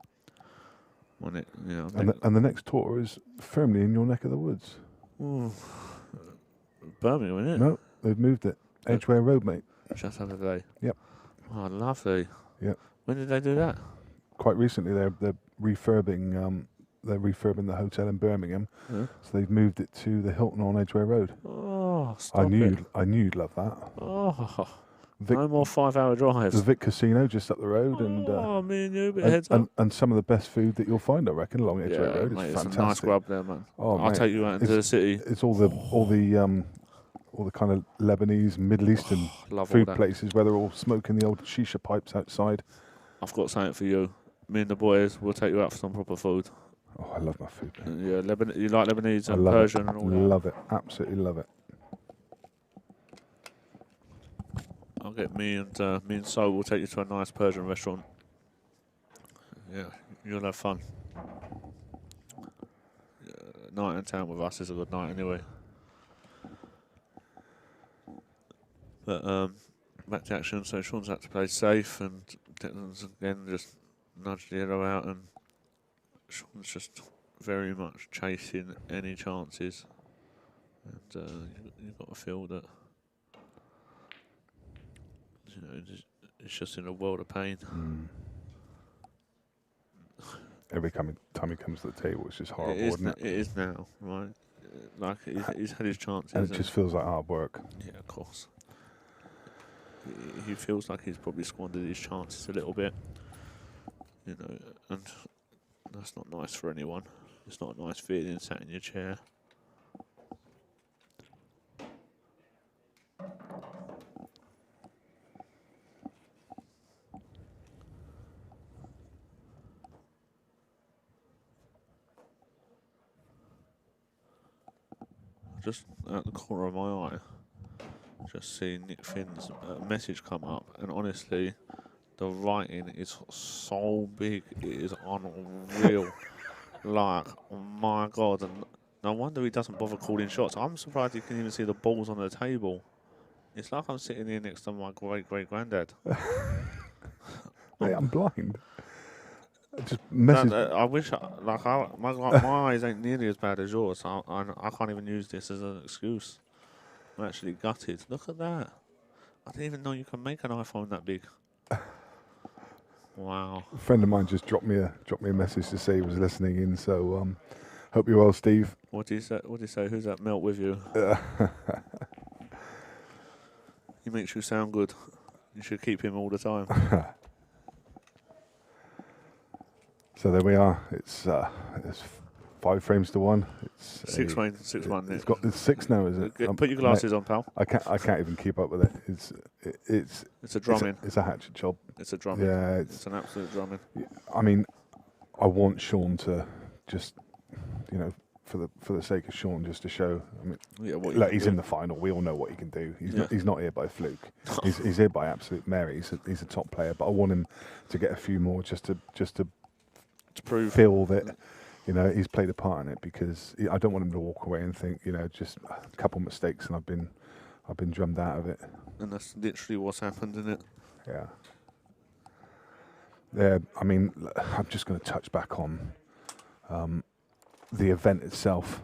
When it, and the next tour is firmly in your neck of the woods. Ooh. Birmingham, isn't it? No, they've moved it. Edgware Road, mate. Just the other day. Yep. Oh, lovely. Yep. When did they do that? Quite recently. They're refurbing. They're refurbing the hotel in Birmingham, so they've moved it to the Hilton on Edgware Road. Oh, I knew you'd love that. Oh, no more 5-hour drives. The Vic Casino just up the road, and me and you, a bit heads up. And some of the best food that you'll find, I reckon, along Edgware Road. It's fantastic. It's a nice grub there, man. Oh, I'll take you out into the city. It's all the kind of Lebanese, Middle Eastern food places where they're all smoking the old shisha pipes outside. I've got something for you. Me and the boys will take you out for some proper food. Oh, I love my food. Yeah, you like Lebanese and Persian and all that? Love it. Absolutely love it. I'll get me and So will take you to a nice Persian restaurant. Yeah, you'll have fun. Night in town with us is a good night anyway. But back to action. So Shaun's had to play safe, and Declan's again just nudged the yellow out, and Shaun's just very much chasing any chances. And you've got to feel that it's just in a world of pain. Every time he comes to the table, it's just horrible, isn't it? It is now, right? Like he's had his chances, and it just feels like hard work. Yeah, of course. he feels like he's probably squandered his chances a little bit, you know, and that's not nice for anyone. It's not a nice feeling sat in your chair. Just at the corner of my eye, just seeing Nick Finn's message come up, and honestly, the writing is so big, it is unreal. Like, oh my God, and no wonder he doesn't bother calling shots. I'm surprised he can even see the balls on the table. It's like I'm sitting here next to my great-great-granddad. Mate, I'm blind. Just message. I wish, my eyes ain't nearly as bad as yours. So I can't even use this as an excuse. I'm actually gutted. Look at that. I didn't even know you can make an iPhone that big. Wow. A friend of mine just dropped me a message to say he was listening in. So hope you're well, Steve. What do you say? What do you say? Who's that melt with you? He makes you sound good. You should keep him all the time. So there we are. It's 5 frames to 1. It's 6-1. It's 6 now, is it? Put your glasses on, pal. I can't even keep up with it. It's a drumming. It's a hatchet job. It's a drumming. Yeah, it's an absolute drumming. I mean, I want Shaun to just, you know, for the sake of Shaun, just to show. I mean, Yeah, look, he's in the final. We all know what he can do. He's not here by fluke. he's here by absolute merit. He's a top player. But I want him to get a few more just to prove, feel that, you know, he's played a part in it, because I don't want him to walk away and think, you know, just a couple of mistakes and I've been drummed out of it. And that's literally what's happened, isn't it? Yeah. Yeah. I mean, I'm just going to touch back on the event itself.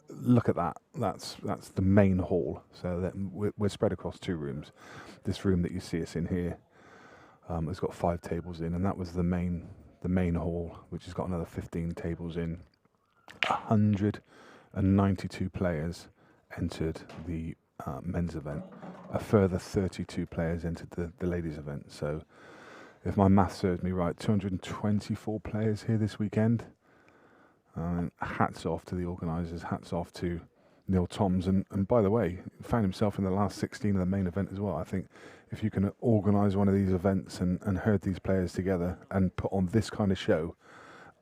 Look at that. That's the main hall. So that we're spread across 2 rooms. This room that you see us in here has got 5 tables in, and that was the main hall, which has got another 15 tables in. 192 players entered the men's event. A further 32 players entered the ladies' event. So, if my math serves me right, 224 players here this weekend. Hats off to the organisers. Hats off to Neil Toms. And by the way, found himself in the last 16 of the main event as well. I think if you can organise one of these events and herd these players together and put on this kind of show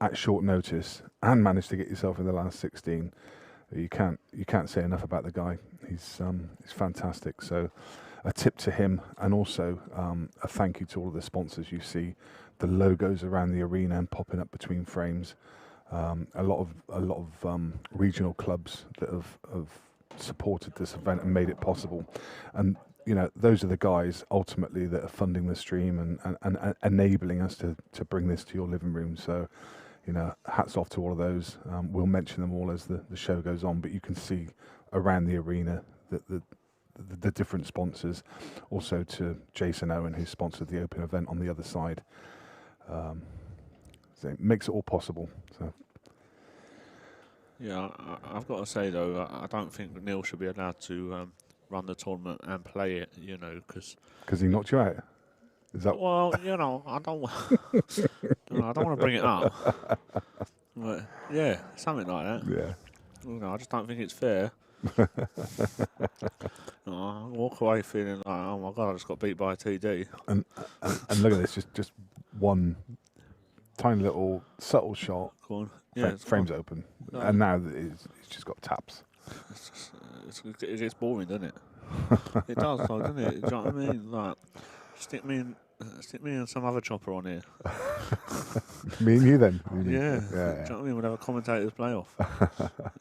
at short notice and manage to get yourself in the last 16, you can't say enough about the guy. He's fantastic. So a tip to him, and also a thank you to all of the sponsors. You see the logos around the arena and popping up between frames. A lot of regional clubs that have supported this event and made it possible, and you know, those are the guys ultimately that are funding the stream and enabling us to bring this to your living room. So, you know, hats off to all of those. We'll mention them all as the show goes on, but you can see around the arena the different sponsors. Also to Jason Owen, who sponsored the open event on the other side. So it makes it all possible. So. Yeah, I've got to say though, I don't think Neil should be allowed to run the tournament and play it, you know, because he knocked you out. Is that? Well, you know, I don't want to bring it up, but yeah, something like that. Yeah. You know, I just don't think it's fair. I walk away feeling like, oh my God, I just got beat by a TD. And look at this, just one tiny little subtle shot. Go on. Yeah, frame's open, and now it's just got taps. It gets boring, doesn't it? It does, though, doesn't it? Do you know what I mean? Like, stick me and some other chopper on here. Me and you then. Yeah. Do you know what I mean? We'll have a commentators playoff.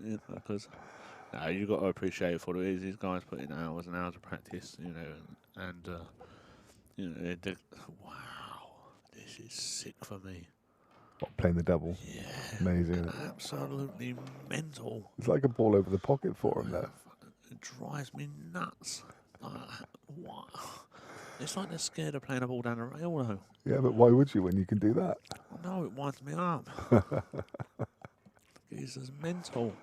Yeah, because you've got to appreciate for what it is. These guys put in hours and hours of practice, you know, and you know, wow, this is sick for me. What, playing the double? Yeah. Amazing. Absolutely mental. It's like a ball over the pocket for him there. It drives me nuts. Like, what? It's like they're scared of playing a ball down the rail, though. Yeah, but why would you when you can do that? No, it winds me up. It's mental.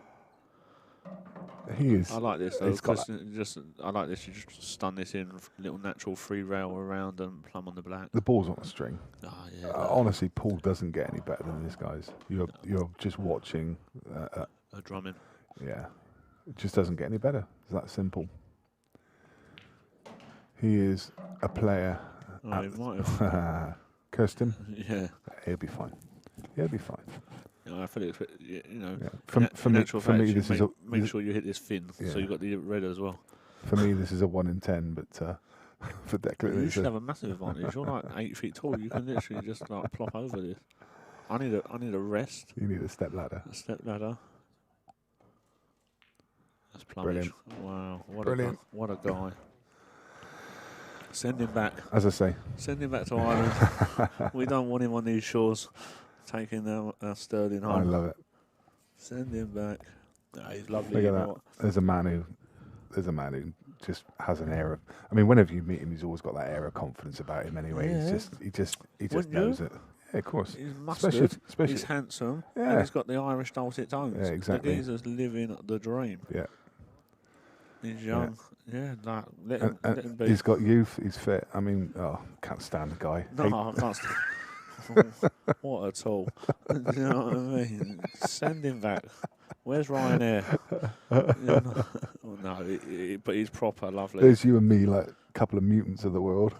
He is. I like this though. He's got 'Cause I like this. You just stun this in, little natural free rail around and plumb on the black. the ball's on a string. Oh yeah. Honestly, Paul doesn't get any better than this, guys. You're just watching. A drumming. Yeah, it just doesn't get any better. It's that simple. He is a player. Oh, he might have. Cursed him. Yeah. He'll be fine. He'll be fine. I fully expect, you know. Yeah. For me, this is make sure you hit this fin, Yeah. so you got the red as well. For me, this is a 1 in 10, but for Declan, You it's should have a massive advantage. You're like 8 feet tall. You can literally just like plop over this. I need a rest. you need a step ladder. A step ladder. That's plumbage. Brilliant. Wow. Brilliant. What a guy. Send him back. As I say, Send him back to Ireland. We don't want him on these shores, taking our Sterling home. I love it. Send him back. He's lovely. Look you at know that. what? There's a man who just has an air of. I mean, whenever you meet him, he's always got that air of confidence about him. Anyway, Yeah. he just Wouldn't knows you? it. Yeah, of course. He's mustard. Especially, He's handsome. Yeah. And he's got the Irish dulcet tones. Yeah, exactly. The geezer's living the dream. yeah. He's young. Yeah, let him be. He's got youth. He's fit. I mean, can't stand the guy. No, I can't stand. What a tool. You know what I mean? Send him back. Where's Ryanair? No, but he's proper lovely. There's you and me, like a couple of mutants of the world.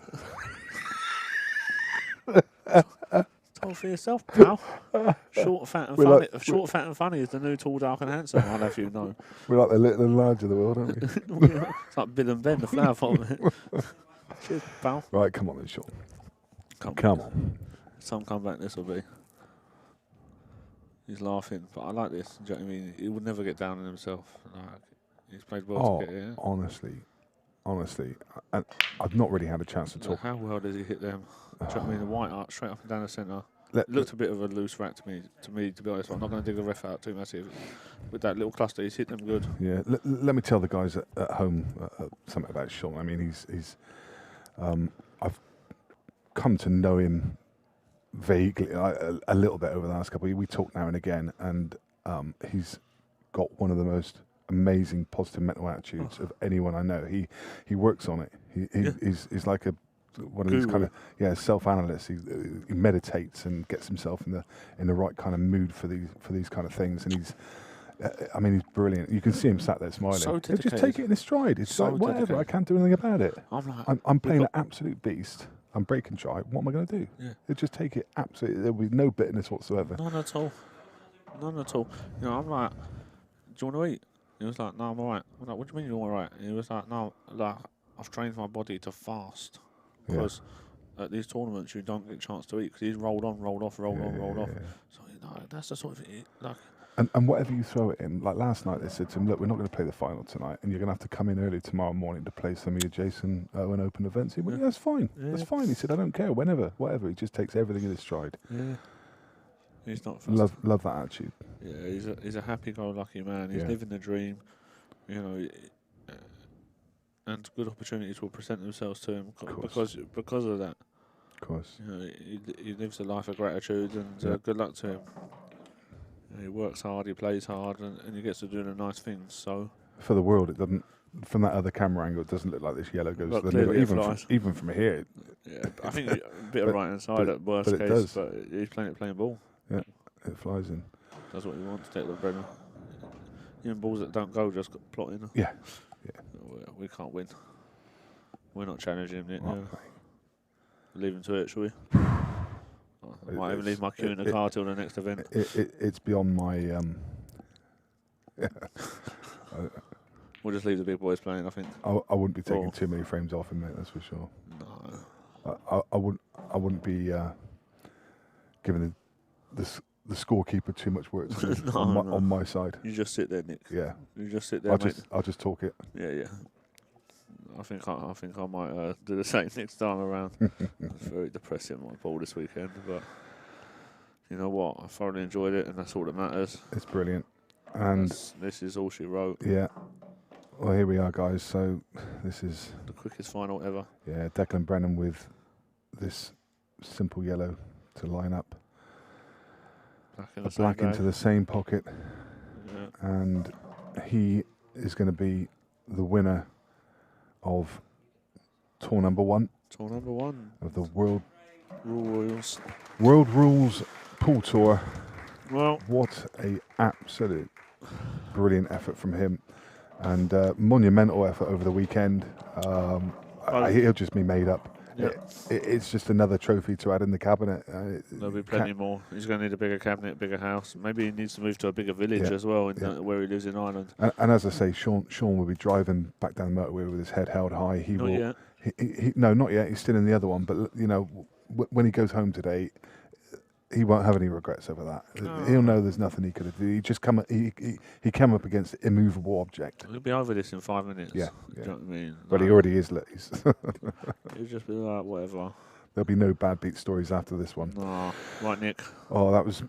Tall for yourself, pal. Short, fat, and We're funny. like- Short, fat, and funny is the new tall, dark, and handsome. I'll have you know. We're like the little and large of the world, aren't we? It's like Bill and Ben, the flower pot. Cheers, pal. Right, come on then, Shaun. Come on. Some comeback this will be. He's laughing, but I like this. Do you know what I mean? He would never get down on himself. Like, he's played well to get here. honestly, I've not really had a chance to Like, talk. how well does he hit them? Do you know what I mean? The white arc straight up and down the centre. Let- Looked a bit of a loose rack to me, to be honest. I'm not going to dig the ref out too massive. With that little cluster, he's hit them good. Yeah, let me tell the guys at home something about Shaun. I mean, he's I've come to know him vaguely, a little bit over the last couple of years. We talk now and again, and he's got one of the most amazing positive mental attitudes of anyone I know. He works on it. He's like one of these kind of self-analysts. He meditates and gets himself in the right kind of mood for these kind of things, and he's he's brilliant. You can see him sat there smiling. So He'll just take it in his stride. It's So like whatever. dedicated. I can't do anything about it. I'm playing an got- absolute beast. I'm breaking dry. What am I going to do? Yeah. He'll just take it absolutely. There'll be no bitterness whatsoever. None at all. None at all. You know, I'm like, do you want to eat? He was like, no, I'm alright. I'm like, what do you mean you're alright? He was like, no, like, I've trained my body to fast. Because at these tournaments you don't get a chance to eat because he's rolled on, rolled off, rolled on, rolled off. So, you know, that's the sort of like. And whatever you throw at him, like last night they said to him, look, we're not going to play the final tonight, and you're going to have to come in early tomorrow morning to play some of your Jason Owen Open events. He went, yeah, that's fine. Yeah. That's fine. He said, I don't care, whenever, whatever. He just takes everything in his stride. Yeah. He's not fast. Love that attitude. Yeah, he's a happy-go-lucky man. He's living the dream, you know, and good opportunities will present themselves to him because of that. Of course. You know, he lives a life of gratitude, and good luck to him. You know, he works hard, he plays hard, and he gets to do the nice things. So for the world, it doesn't. From that other camera angle, it doesn't look like this yellow goes Look, to the middle. clearly Even from here, yeah, I think a bit of right hand side at worst but it case, does. but he's playing ball. yeah, it flies in. That's what he wants to take the Brennan. Even balls that don't go just got plotting. Yeah. We can't win. We're not challenging him yet. Right. No. Leave him to it, shall we? I might even leave my cue in the car till the next event. It's beyond my. We'll just leave the big boys playing, I think. I wouldn't be taking too many frames off him, mate. That's for sure. No. I wouldn't be giving the scorekeeper too much work to do on my side. You just sit there, Nick. Yeah. You just sit there, mate. I'll just talk it. Yeah. I think I might do the same next time around. It's very depressing my ball this weekend, but you know what? I thoroughly enjoyed it, and that's all that matters. It's brilliant. And this is all she wrote. Yeah. Well, here we are, guys. So this is The quickest final ever. Yeah, Declan Brennan with this simple yellow to line up. Black in the Black same into bag. the same pocket. Yeah. And he is going to be the winner of tour number 1 Tour number 1 of the World Rules. Rules Pool Tour. Well, What a absolute brilliant effort from him, and monumental effort over the weekend. He'll just be made up. Yeah. It's just another trophy to add in the cabinet. There'll be plenty more. He's going to need a bigger cabinet, a bigger house. Maybe he needs to move to a bigger village as well, where he lives in Ireland. And as I say, Shaun will be driving back down the motorway with his head held high. He Not will. yet. No, not yet. He's still in the other one. But when he goes home today, he won't have any regrets over that. Oh. He'll know there's nothing he could have done. He came up against an immovable object. He'll be over this in 5 minutes. Yeah. Do you know what I mean? But he already is. He'll just be like, whatever. There'll be no bad beat stories after this one. Oh, right, Nick. Oh, that was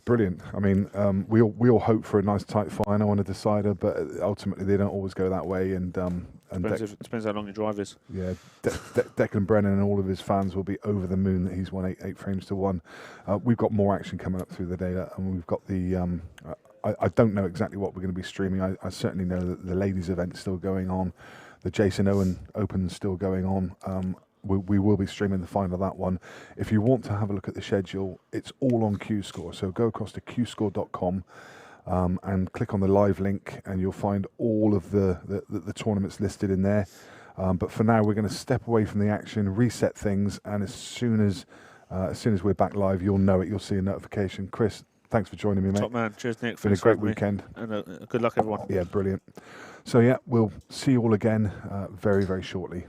brilliant. I mean, we all hope for a nice tight final on a decider, but ultimately they don't always go that way. And Depends how long your drive is. yeah, Declan Brennan and all of his fans will be over the moon that he's won 8 frames to 1. We've got more action coming up through the day, and we've got the. I don't know exactly what we're going to be streaming. I certainly know that the ladies' event's still going on, the Jason Owen Open's still going on. We will be streaming the final of that one. If you want to have a look at the schedule, it's all on QScore. So go across to qscore.com and click on the live link, and you'll find all of the tournaments listed in there. But for now, we're going to step away from the action, reset things, and as soon as we're back live, you'll know it. You'll see a notification. Chris, thanks for joining me, mate. Top man. Cheers, Nick. It's been a great weekend. And good luck, everyone. Yeah, brilliant. So yeah, we'll see you all again very, very shortly.